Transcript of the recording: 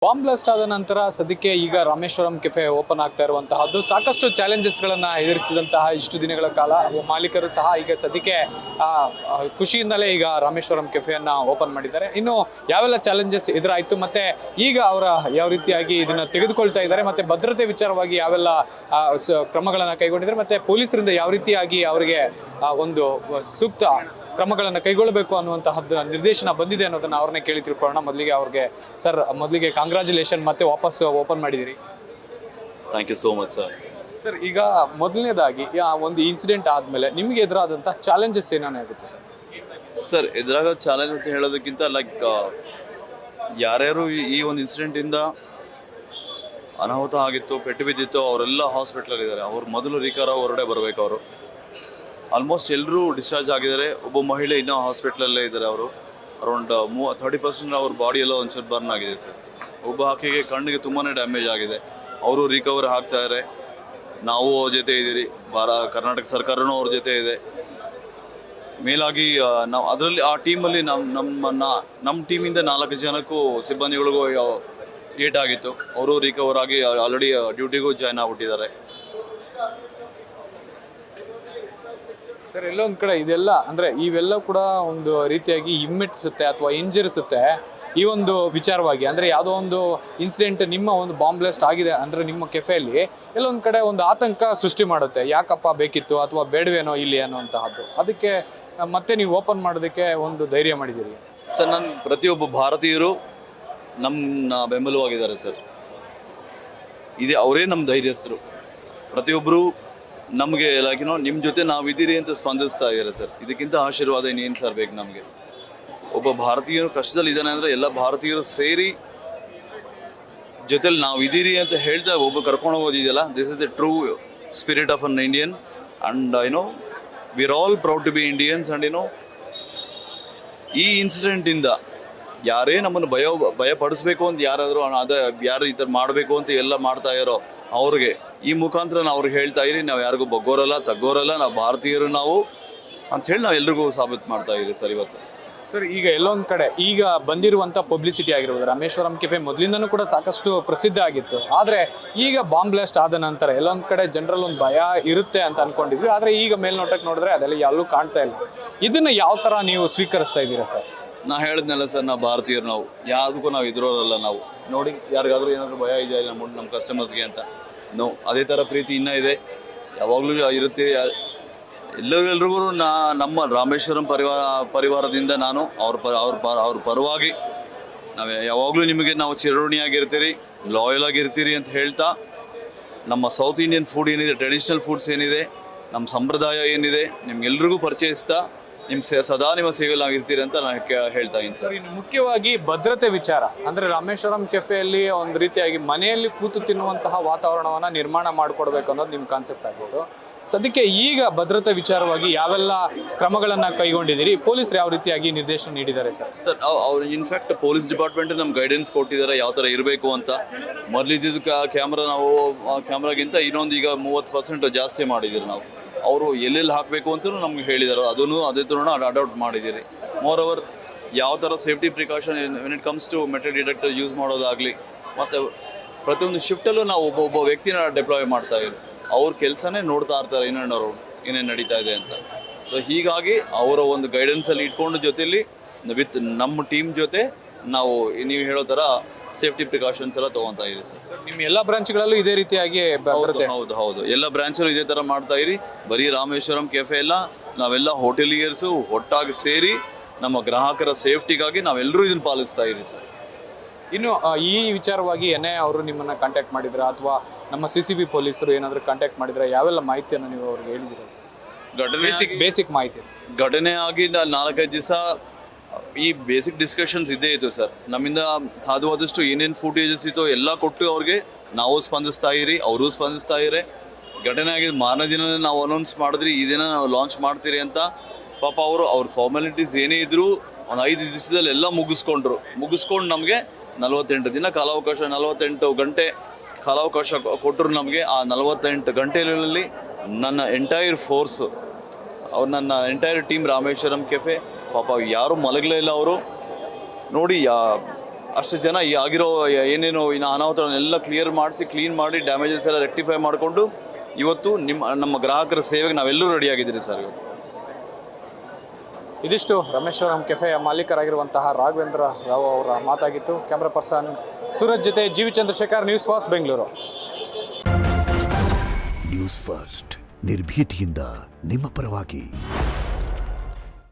Bomb blast ಆದ ನಂತರ ಸದ್ಯಕ್ಕೆ ಈಗ ರಾಮೇಶ್ವರಂ ಕೆಫೆ ಓಪನ್ ಆಗ್ತಾ ಇರುವಂತಹದ್ದು ಸಾಕಷ್ಟು ಚಾಲೆಂಜಸ್ಗಳನ್ನ ಎದುರಿಸಿದಂತಹ ಇಷ್ಟು ದಿನಗಳ ಕಾಲ ಮಾಲೀಕರು ಸಹ ಈಗ ಸದ್ಯಕ್ಕೆ ಖುಷಿಯಿಂದಲೇ ಈಗ ರಾಮೇಶ್ವರಂ ಕೆಫೆಯನ್ನ ಓಪನ್ ಮಾಡಿದ್ದಾರೆ. ಇನ್ನು ಯಾವೆಲ್ಲ ಚಾಲೆಂಜಸ್ ಎದುರಾಯಿತು ಮತ್ತೆ ಈಗ ಅವರ ಯಾವ ರೀತಿಯಾಗಿ ಇದನ್ನ ತೆಗೆದುಕೊಳ್ತಾ ಇದ್ದಾರೆ ಮತ್ತೆ ಭದ್ರತೆ ವಿಚಾರವಾಗಿ ಯಾವೆಲ್ಲ ಕ್ರಮಗಳನ್ನ ಕೈಗೊಂಡಿದ್ದಾರೆ ಮತ್ತೆ ಪೊಲೀಸರಿಂದ ಯಾವ ರೀತಿಯಾಗಿ ಅವರಿಗೆ ಒಂದು ಸೂಕ್ತ ಕ್ರಮಗಳನ್ನು ಕೈಗೊಳ್ಳಬೇಕು ಅನ್ನುವಂತಹದ್ದು ನಿರ್ದೇಶನ ಬಂದಿದೆ ಅನ್ನೋದನ್ನ ಅವ್ರನ್ನೇ ಕೇಳಿ ತಿಳ್ಕೊಳ್ಳೋಣ. ಮೊದಲಿಗೆ ಕಾಂಗ್ರಾಚುಲೇಷನ್ ಮತ್ತೆ ವಾಪಸ್ ಓಪನ್ ಮಾಡಿದಿರಿ. Thank you so much sir. ಈಗ ಮೊದಲನೇದಾಗಿ ಒಂದು ಇನ್ಸಿಡೆಂಟ್ ಆದ್ಮೇಲೆ ನಿಮಗೆ ಎದುರಾದಂತ ಚಾಲೆಂಜಸ್ ಏನಾಗುತ್ತೆ ಸರ್? ಎದುರಾಗ ಚಾಲೆಂಜ್ ಅಂತ ಹೇಳೋದಕ್ಕಿಂತ ಲೈಕ್ ಯಾರ್ಯಾರು ಈ ಒಂದು ಇನ್ಸಿಡೆಂಟ್ ಇಂದ ಅನಾಹುತ ಆಗಿತ್ತು, ಪೆಟ್ಟು ಬಿದ್ದಿತ್ತು, ಅವರೆಲ್ಲ ಹಾಸ್ಪಿಟಲ್ ಇದ್ದಾರೆ. ಅವ್ರು ಮೊದಲು ರಿಕವರ್ ಹೊರಗಡೆ ಬರಬೇಕು. ಅವರು ಆಲ್ಮೋಸ್ಟ್ ಎಲ್ಲರೂ ಡಿಸ್ಚಾರ್ಜ್ ಆಗಿದ್ದಾರೆ. ಒಬ್ಬ ಮಹಿಳೆ ಇನ್ನೂ ಹಾಸ್ಪಿಟ್ಲಲ್ಲೇ ಇದ್ದಾರೆ. ಅವರು ಅರೌಂಡ್ 30% ಅವ್ರ ಬಾಡಿ ಎಲ್ಲ ಒಂಚೂರು ಬರ್ನ್ ಆಗಿದೆ ಸರ್. ಒಬ್ಬ ಆಕೆಗೆ ಕಣ್ಣಿಗೆ ತುಂಬಾ ಡ್ಯಾಮೇಜ್ ಆಗಿದೆ. ಅವರು ರಿಕವರ್ ಆಗ್ತಾ ಇದ್ದಾರೆ. ನಾವು ಅವ್ರ ಜೊತೆ ಇದ್ದೀರಿ, ಕರ್ನಾಟಕ ಸರ್ಕಾರನೂ ಅವ್ರ ಜೊತೆ ಇದೆ. ಮೇಲಾಗಿ ನಾವು ಅದರಲ್ಲಿ ಆ ಟೀಮಲ್ಲಿ ನಮ್ಮ ಟೀಮಿಂದ 4 ಜನಕ್ಕೂ ಸಿಬ್ಬಂದಿಗಳಿಗೂ ಏಟಾಗಿತ್ತು. ಅವರು ರಿಕವರ್ ಆಗಿ ಆಲ್ರೆಡಿ ಡ್ಯೂಟಿಗೂ ಜಾಯ್ನ್ ಆಗ್ಬಿಟ್ಟಿದ್ದಾರೆ. ಸರ್, ಎಲ್ಲೊಂದ್ ಕಡೆ ಇದೆಲ್ಲ ಅಂದ್ರೆ ಇವೆಲ್ಲ ಕೂಡ ಒಂದು ರೀತಿಯಾಗಿ ಹಿಮ್ಮೆಟ್ಟಿಸುತ್ತೆ ಅಥವಾ ಹಿಂಜರಿಸುತ್ತೆ ಈ ಒಂದು ವಿಚಾರವಾಗಿ. ಅಂದ್ರೆ ಯಾವುದೋ ಒಂದು ಇನ್ಸಿಡೆಂಟ್, ನಿಮ್ಮ ಒಂದು ಬಾಂಬ್ ಬ್ಲಾಸ್ಟ್ ಆಗಿದೆ ಅಂದ್ರೆ ನಿಮ್ಮ ಕೆಫೆಯಲ್ಲಿ ಎಲ್ಲೊಂದ್ ಕಡೆ ಒಂದು ಆತಂಕ ಸೃಷ್ಟಿ ಮಾಡುತ್ತೆ. ಯಾಕಪ್ಪ ಬೇಕಿತ್ತು ಅಥವಾ ಬೇಡವೇನೋ ಇಲ್ಲಿ ಅನ್ನುವಂತಹದ್ದು. ಅದಕ್ಕೆ ಮತ್ತೆ ನೀವು ಓಪನ್ ಮಾಡೋದಕ್ಕೆ ಒಂದು ಧೈರ್ಯ ಮಾಡಿದ್ದೀರಿ ಸರ್. ನನ್ನ ಪ್ರತಿಯೊಬ್ಬ ಭಾರತೀಯರು ನಮ್ಮ ಬೆಂಬಲವಾಗಿದ್ದಾರೆ ಸರ್. ಇದೇ ಅವರೇ ನಮ್ಮ ಧೈರ್ಯಸ್ಥರು. ಪ್ರತಿಯೊಬ್ಬರು ನಮಗೆ ಲೈಕ್ ನಿಮ್ಮ ಜೊತೆ ನಾವಿದ್ದೀರಿ ಅಂತ ಸ್ಪಂದಿಸ್ತಾ ಇದ್ದಾರೆ ಸರ್. ಇದಕ್ಕಿಂತ ಆಶೀರ್ವಾದ ಇನ್ನೇನು ಸರ್ ಬೇಕು ನಮಗೆ? ಒಬ್ಬ ಭಾರತೀಯರು ಕಷ್ಟದಲ್ಲಿ ಇದ್ದಾನೆ ಅಂದರೆ ಎಲ್ಲ ಭಾರತೀಯರು ಸೇರಿ ಜೊತೆಲಿ ನಾವು ಇದ್ದೀರಿ ಅಂತ ಹೇಳ್ತಾ ಒಬ್ಬ ಕರ್ಕೊಂಡು ಹೋಗೋದಿದೆಯಲ್ಲ, this is the true spirit of an Indian. And we are all proud to be Indians. And ಈ ಇನ್ಸಿಡೆಂಟಿಂದ ಯಾರೇ ನಮ್ಮನ್ನು ಭಯಪಡಿಸ್ಬೇಕು ಅಂತ ಯಾರು ಈ ಥರ ಮಾಡಬೇಕು ಅಂತ ಎಲ್ಲ ಮಾಡ್ತಾ ಇರೋ ಅವ್ರಿಗೆ ಈ ಮುಖಾಂತರ ನಾವು ಅವ್ರಿಗೆ ಹೇಳ್ತಾ ಇರಿ, ನಾವು ಯಾರಿಗೂ ಬಗ್ಗೋರಲ್ಲ ತಗ್ಗೋರಲ್ಲ, ನಾವು ಭಾರತೀಯರು ನಾವು ಅಂತ ಹೇಳಿ ನಾವು ಎಲ್ರಿಗೂ ಸಾಬೀತು ಮಾಡ್ತಾ ಇದ್ದೀವಿ ಸರ್ ಇವತ್ತು. ಸರ್, ಈಗ ಎಲ್ಲೊಂದ್ ಕಡೆ ಈಗ ಬಂದಿರುವಂತ ಪಬ್ಲಿಸಿಟಿ ಆಗಿರ್ಬೋದು, ರಾಮೇಶ್ವರಂ ಕೆಫೆ ಮೊದಲಿಂದನೂ ಕೂಡ ಸಾಕಷ್ಟು ಪ್ರಸಿದ್ಧ ಆಗಿತ್ತು. ಆದ್ರೆ ಈಗ ಬಾಂಬ್ ಬ್ಲಾಸ್ಟ್ ಆದ ನಂತರ ಎಲ್ಲೊಂದ್ ಕಡೆ ಜನರಲ್ಲಿ ಒಂದು ಭಯ ಇರುತ್ತೆ ಅಂತ ಅನ್ಕೊಂಡಿದ್ವಿ. ಆದ್ರೆ ಈಗ ಮೇಲ್ನೋಟಕ್ಕೆ ನೋಡಿದ್ರೆ ಅದೆಲ್ಲ ಎಲ್ಲೂ ಕಾಣ್ತಾ ಇಲ್ಲ. ಇದನ್ನ ಯಾವ ತರ ನೀವು ಸ್ವೀಕರಿಸ್ತಾ ಇದ್ದೀರಾ ಸರ್? ನಾ ಹೇಳಿದ್ನಲ್ಲ ಸರ್, ನಾವು ಭಾರತೀಯರು, ನಾವು ಯಾವುದಕ್ಕೂ ನಾವು ಇದ್ರೋರಲ್ಲ. ನಾವು ನೋಡಿ ಯಾರಿಗಾದ್ರೂ ಏನಾದರೂ ಭಯ ಇದೆಯಾ ನಮ್ಮ ಕಸ್ಟಮರ್ಸ್ಗೆ ಅಂತ? ಅದೇ ಥರ ಪ್ರೀತಿ ಇನ್ನೂ ಇದೆ, ಯಾವಾಗಲೂ ಇರುತ್ತೆ. ಎಲ್ಲರಿಗೂ ನಮ್ಮ ರಾಮೇಶ್ವರಂ ಪರಿವಾರದಿಂದ ನಾನು ಅವ್ರ ಪರವಾಗಿ ನಾವು ಯಾವಾಗಲೂ ನಿಮಗೆ ನಾವು ಚಿರಋಣಿಯಾಗಿರ್ತೀರಿ, ಲಾಯಲ್ ಆಗಿರ್ತೀರಿ ಅಂತ ಹೇಳ್ತಾ, ನಮ್ಮ ಸೌತ್ ಇಂಡಿಯನ್ ಫುಡ್ ಏನಿದೆ, ಟ್ರೆಡಿಷ್ನಲ್ ಫುಡ್ಸ್ ಏನಿದೆ, ನಮ್ಮ ಸಂಪ್ರದಾಯ ಏನಿದೆ ನಿಮ್ಗೆಲ್ರಿಗೂ ಪರಿಚಯಿಸ್ತಾ ಸದಾ ನಿಮ್ಮ ಸೇವೆಯಲ್ಲಿ ಆಗಿರ್ತೀರಿ ಅಂತ ನಾನು ಹೇಳ್ತಾ ಇದ್ದೀನಿ ಸರ್. ಇನ್ನು ಮುಖ್ಯವಾಗಿ ಭದ್ರತೆ ವಿಚಾರ ಅಂದ್ರೆ ರಾಮೇಶ್ವರಂ ಕೆಫೆಯಲ್ಲಿ ಒಂದು ರೀತಿಯಾಗಿ ಮನೆಯಲ್ಲಿ ಕೂತು ತಿನ್ನುವಂತಹ ವಾತಾವರಣವನ್ನ ನಿರ್ಮಾಣ ಮಾಡಿಕೊಡ್ಬೇಕು ಅನ್ನೋದು ನಿಮ್ಮ ಕಾನ್ಸೆಪ್ಟ್ ಆಗಿತ್ತು. ಸದ್ಯಕ್ಕೆ ಈಗ ಭದ್ರತೆ ವಿಚಾರವಾಗಿ ಯಾವೆಲ್ಲ ಕ್ರಮಗಳನ್ನ ಕೈಗೊಂಡಿದ್ದೀರಿ? ಪೊಲೀಸರು ಯಾವ ರೀತಿಯಾಗಿ ನಿರ್ದೇಶನ ನೀಡಿದ್ದಾರೆ ಸರ್? ಅವ್ರು ಇನ್ಫ್ಯಾಕ್ಟ್ ಪೊಲೀಸ್ ಡಿಪಾರ್ಟ್ಮೆಂಟ್ ನಮ್ಗೆ ಗೈಡೆನ್ಸ್ ಕೊಟ್ಟಿದ್ದಾರೆ ಯಾವ ಥರ ಇರಬೇಕು ಅಂತ. ಮೊದಲಿದ್ದ ಕ್ಯಾಮ್ರಾಗಿಂತ ಇನ್ನೊಂದು ಈಗ 30% ಜಾಸ್ತಿ ಮಾಡಿದ್ದೀರಿ ನಾವು. ಅವರು ಎಲ್ಲೆಲ್ಲಿ ಹಾಕಬೇಕು ಅಂತಲೂ ನಮ್ಗೆ ಹೇಳಿದ್ದಾರೆ. ಅದೇ ಥರ ಅಡಾಪ್ಟ್ ಮಾಡಿದ್ದೀರಿ. ಮೋರ್ ಓವರ್ ಯಾವ ಥರ safety precaution when it comes to metal detector use ಮಾಡೋದಾಗಲಿ, ಮತ್ತು ಪ್ರತಿಯೊಂದು ಶಿಫ್ಟಲ್ಲೂ ನಾವು ಒಬ್ಬ ವ್ಯಕ್ತಿನ ಡಿಪ್ಲಾಯ್ ಮಾಡ್ತಾ ಇದ್ದೀವಿ. ಅವ್ರ ಕೆಲಸನೇ ನೋಡ್ತಾ ಇರ್ತಾರೆ ಏನೇನು ನಡೀತಾ ಇದೆ ಅಂತ. ಸೊ ಹೀಗಾಗಿ ಅವರ ಒಂದು ಗೈಡೆನ್ಸಲ್ಲಿ ಇಟ್ಕೊಂಡು ಜೊತೆಲಿ ವಿತ್ ನಮ್ಮ ಟೀಮ್ ಜೊತೆ ನಾವು ನೀವು ಹೇಳೋ ಥರ ಸೇಫ್ಟಿ ಪ್ರಿಕಾಷನ್ಸ್ ಎಲ್ಲ ತೊಗೊತಾ ಇರಿ ಸರ್. ನಿಮ್ಮ ಎಲ್ಲ ಬ್ರಾಂಚ್ಗಳಲ್ಲೂ ಇದೇ ರೀತಿಯಾಗಿ ಭದ್ರತೆ? ಹೌದು, ಎಲ್ಲ ಬ್ರಾಂಚಲ್ಲೂ ಇದೇ ಥರ ಮಾಡ್ತಾ ಇರಿ. ಬರೀ ರಾಮೇಶ್ವರಂ ಕೆಫೆ ಎಲ್ಲ, ನಾವೆಲ್ಲ ಹೋಟೆಲಿಯರ್ಸು ಒಟ್ಟಾಗಿ ಸೇರಿ ನಮ್ಮ ಗ್ರಾಹಕರ ಸೇಫ್ಟಿಗಾಗಿ ನಾವೆಲ್ಲರೂ ಇದನ್ನು ಪಾಲಿಸ್ತಾ ಇರಿ ಸರ್. ಇನ್ನು ಈ ವಿಚಾರವಾಗಿ ಏನೇ ಅವರು ನಿಮ್ಮನ್ನ ಕಾಂಟ್ಯಾಕ್ಟ್ ಮಾಡಿದ್ರ ಅಥವಾ ನಮ್ಮ CCB ಪೊಲೀಸರು ಏನಾದರೂ ಕಾಂಟ್ಯಾಕ್ಟ್ ಮಾಡಿದ್ರೆ ಯಾವೆಲ್ಲ ಮಾಹಿತಿಯನ್ನು ನೀವು ಅವ್ರಿಗೆ ಹೇಳಿದಿರ? ಬೇಸಿಕ್ ಮಾಹಿತಿ. ಘಟನೆ ಆಗಿ 4-5 ದಿವಸ ಈ ಬೇಸಿಕ್ ಡಿಸ್ಕಷನ್ಸ್ ಇದ್ದೇ ಇತ್ತು ಸರ್. ನಮ್ಮಿಂದ ಸಾಧ್ಯವಾದಷ್ಟು ಏನೇನು ಫುಟೇಜಸ್ ಇತ್ತು ಎಲ್ಲ ಕೊಟ್ಟು ಅವ್ರಿಗೆ ನಾವು ಸ್ಪಂದಿಸ್ತಾ ಇರಿ, ಅವರು ಸ್ಪಂದಿಸ್ತಾ ಇರಿ. ಘಟನೆ ಆಗಿದ್ದು ಮಾರನೇ ದಿನ ನಾವು ಅನೌನ್ಸ್ ಮಾಡಿದ್ರಿ, ಈ ದಿನ ನಾವು ಲಾಂಚ್ ಮಾಡ್ತೀರಿ ಅಂತ. ಪಾಪ ಅವ್ರ ಫಾರ್ಮಾಲಿಟೀಸ್ ಏನೇ ಇದ್ರು ಒಂದು 5 ದಿವಸದಲ್ಲಿ ಎಲ್ಲ ಮುಗಿಸ್ಕೊಂಡು ನಮಗೆ 48 ದಿನ ಕಾಲಾವಕಾಶ, 48 ಗಂಟೆ ಕಾಲಾವಕಾಶ ಕೊಟ್ಟರು ನಮಗೆ. ಆ 48 ಗಂಟೆಗಳಲ್ಲಿ ನನ್ನ ಎಂಟೈರ್ ಫೋರ್ಸು, ನನ್ನ ಎಂಟೈರ್ ಟೀಮ್ ರಾಮೇಶ್ವರಂ ಕೆಫೆ ಪಾಪ ಯಾರು ಮಲಗಲೇ ಇಲ್ಲ. ಅವರು ನೋಡಿ ಅಷ್ಟು ಜನ ಈ ಆಗಿರೋ ಏನೇನೋ ಇನ್ನು ಅನಾಹುತಗಳನ್ನೆಲ್ಲ ಕ್ಲೀನ್ ಮಾಡಿ ಡ್ಯಾಮೇಜಸ್ ಎಲ್ಲ ರೆಕ್ಟಿಫೈ ಮಾಡಿಕೊಂಡು ಇವತ್ತು ನಮ್ಮ ಗ್ರಾಹಕರ ಸೇವೆಗೆ ನಾವೆಲ್ಲರೂ ರೆಡಿಯಾಗಿದ್ದೀರಿ ಸರ್ ಇವತ್ತು. ಇದಿಷ್ಟು ರಾಮೇಶ್ವರಂ ಕೆಫೆಯ ಮಾಲೀಕರಾಗಿರುವಂತಹ ರಾಘವೇಂದ್ರ ರಾವ್ ಅವರ ಮಾತಾಗಿತ್ತು. ಕ್ಯಾಮ್ರಾ ಪರ್ಸನ್ ಸೂರಜ್ ಜೊತೆ G V. Chandrashekhar, news first, Bengaluru. News first ನಿರ್ಭೀತಿಯಿಂದ ನಿಮ್ಮ ಪರವಾಗಿ.